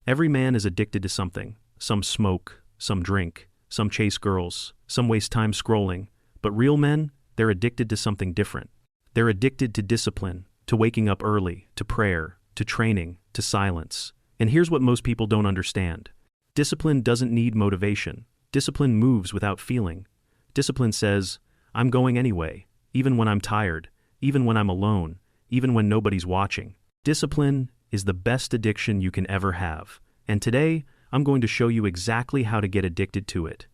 Every man is addicted to something. Some smoke, some drink, some chase girls, some waste time scrolling. But real men, they're addicted to something different. They're addicted to discipline, to waking up early, to prayer, to training, to silence. And here's what most people don't understand. Discipline doesn't need motivation. Discipline moves without feeling. Discipline says, I'm going anyway, even when I'm tired, even when I'm alone, even when nobody's watching. Discipline is the best addiction you can ever have. And today, I'm going to show you exactly how to get addicted to it.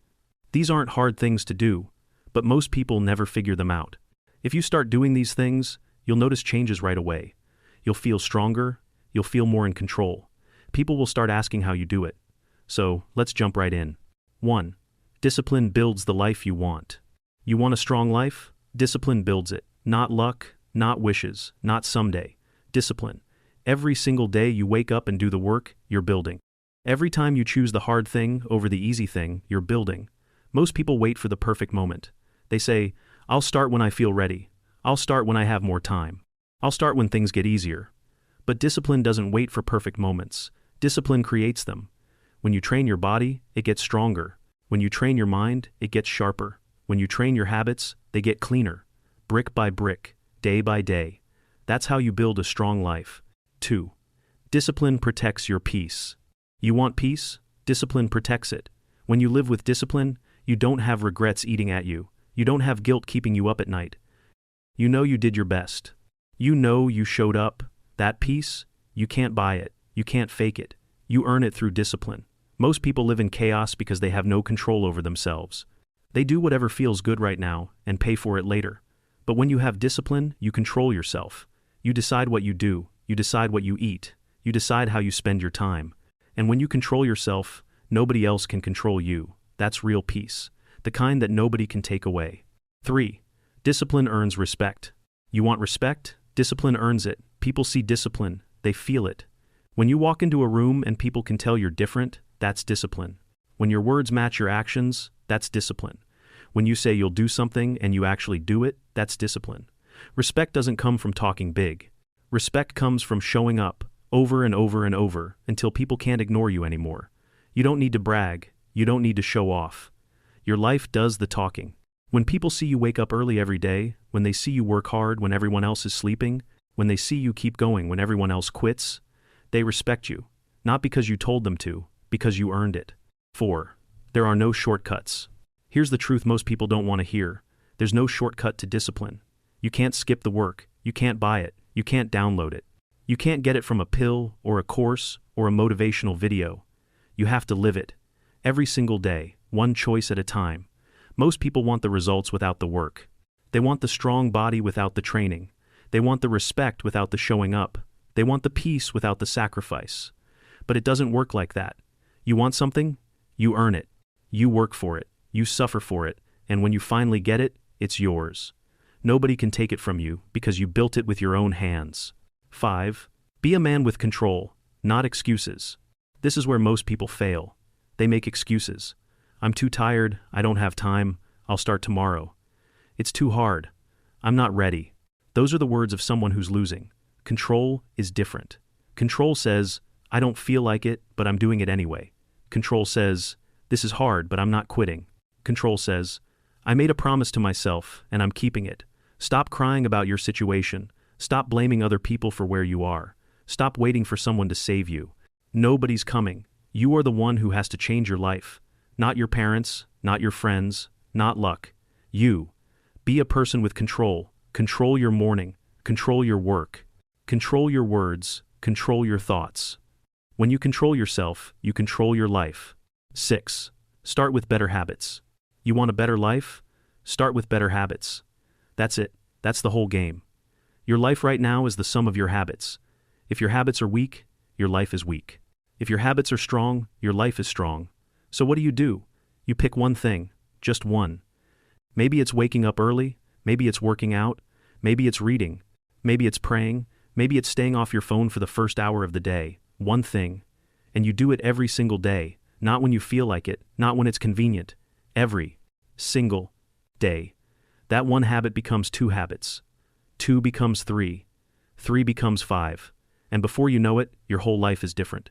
These aren't hard things to do, but most people never figure them out. If you start doing these things, you'll notice changes right away. You'll feel stronger, you'll feel more in control. People will start asking how you do it. So, let's jump right in. 1. Discipline builds the life you want. You want a strong life? Discipline builds it. Not luck, not wishes, not someday. Discipline. Every single day you wake up and do the work, you're building. Every time you choose the hard thing over the easy thing, you're building. Most people wait for the perfect moment. They say, I'll start when I feel ready. I'll start when I have more time. I'll start when things get easier. But discipline doesn't wait for perfect moments. Discipline creates them. When you train your body, it gets stronger. When you train your mind, it gets sharper. When you train your habits, they get cleaner. Brick by brick, day by day. That's how you build a strong life. 2. Discipline protects your peace. You want peace? Discipline protects it. When you live with discipline, you don't have regrets eating at you. You don't have guilt keeping you up at night. You know you did your best. You know you showed up. That peace, you can't buy it. You can't fake it. You earn it through discipline. Most people live in chaos because they have no control over themselves. They do whatever feels good right now and pay for it later. But when you have discipline, you control yourself. You decide what you do. You decide what you eat. You decide how you spend your time. And when you control yourself, nobody else can control you. That's real peace. The kind that nobody can take away. 3. Discipline earns respect. You want respect? Discipline earns it. People see discipline. They feel it. When you walk into a room and people can tell you're different, that's discipline. When your words match your actions, that's discipline. When you say you'll do something and you actually do it, that's discipline. Respect doesn't come from talking big. Respect comes from showing up, over and over and over, until people can't ignore you anymore. You don't need to brag. You don't need to show off. Your life does the talking. When people see you wake up early every day, when they see you work hard when everyone else is sleeping, when they see you keep going when everyone else quits, they respect you. Not because you told them to, because you earned it. 4. There are no shortcuts. Here's the truth most people don't want to hear. There's no shortcut to discipline. You can't skip the work. You can't buy it. You can't download it. You can't get it from a pill or a course or a motivational video. You have to live it. Every single day, one choice at a time. Most people want the results without the work. They want the strong body without the training. They want the respect without the showing up. They want the peace without the sacrifice. But it doesn't work like that. You want something? You earn it. You work for it. You suffer for it. And when you finally get it, it's yours. Nobody can take it from you because you built it with your own hands. 5. Be a man with control, not excuses. This is where most people fail. They make excuses. I'm too tired, I don't have time, I'll start tomorrow. It's too hard. I'm not ready. Those are the words of someone who's losing. Control is different. Control says, I don't feel like it, but I'm doing it anyway. Control says, this is hard, but I'm not quitting. Control says, I made a promise to myself, and I'm keeping it. Stop crying about your situation. Stop blaming other people for where you are. Stop waiting for someone to save you. Nobody's coming. You are the one who has to change your life. Not your parents, not your friends, not luck. You. Be a person with control. Control your morning. Control your work. Control your words. Control your thoughts. When you control yourself, you control your life. 6. Start with better habits. You want a better life? Start with better habits. That's it. That's the whole game. Your life right now is the sum of your habits. If your habits are weak, your life is weak. If your habits are strong, your life is strong. So what do? You pick one thing, just one. Maybe it's waking up early, maybe it's working out, maybe it's reading, maybe it's praying, maybe it's staying off your phone for the first hour of the day. One thing. And you do it every single day, not when you feel like it, not when it's convenient. Every single day. That one habit becomes 2 habits. 2 becomes 3. 3 becomes 5. And before you know it, your whole life is different.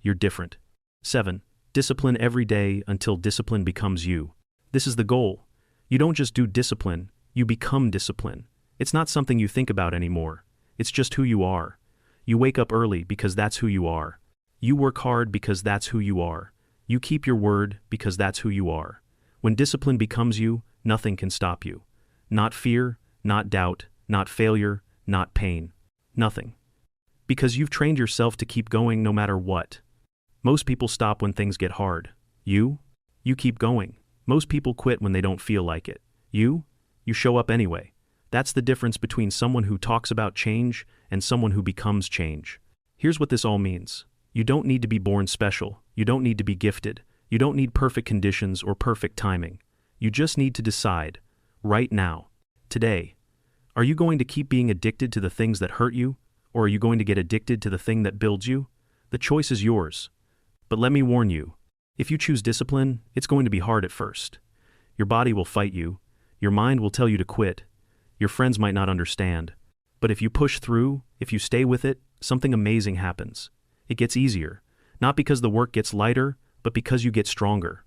you're different. 7. Discipline every day until discipline becomes you. This is the goal. You don't just do discipline, you become discipline. It's not something you think about anymore. It's just who you are. You wake up early because that's who you are. You work hard because that's who you are. You keep your word because that's who you are. When discipline becomes you, nothing can stop you. Not fear, not doubt, not failure, not pain. Nothing. Because you've trained yourself to keep going no matter what. Most people stop when things get hard. You keep going. Most people quit when they don't feel like it. You show up anyway. That's the difference between someone who talks about change and someone who becomes change. Here's what this all means. You don't need to be born special. You don't need to be gifted. You don't need perfect conditions or perfect timing. You just need to decide, right now, today. Are you going to keep being addicted to the things that hurt you, or are you going to get addicted to the thing that builds you? The choice is yours. But let me warn you, if you choose discipline, it's going to be hard at first. Your body will fight you. Your mind will tell you to quit. Your friends might not understand. But if you push through, if you stay with it, something amazing happens. It gets easier. Not because the work gets lighter, but because you get stronger.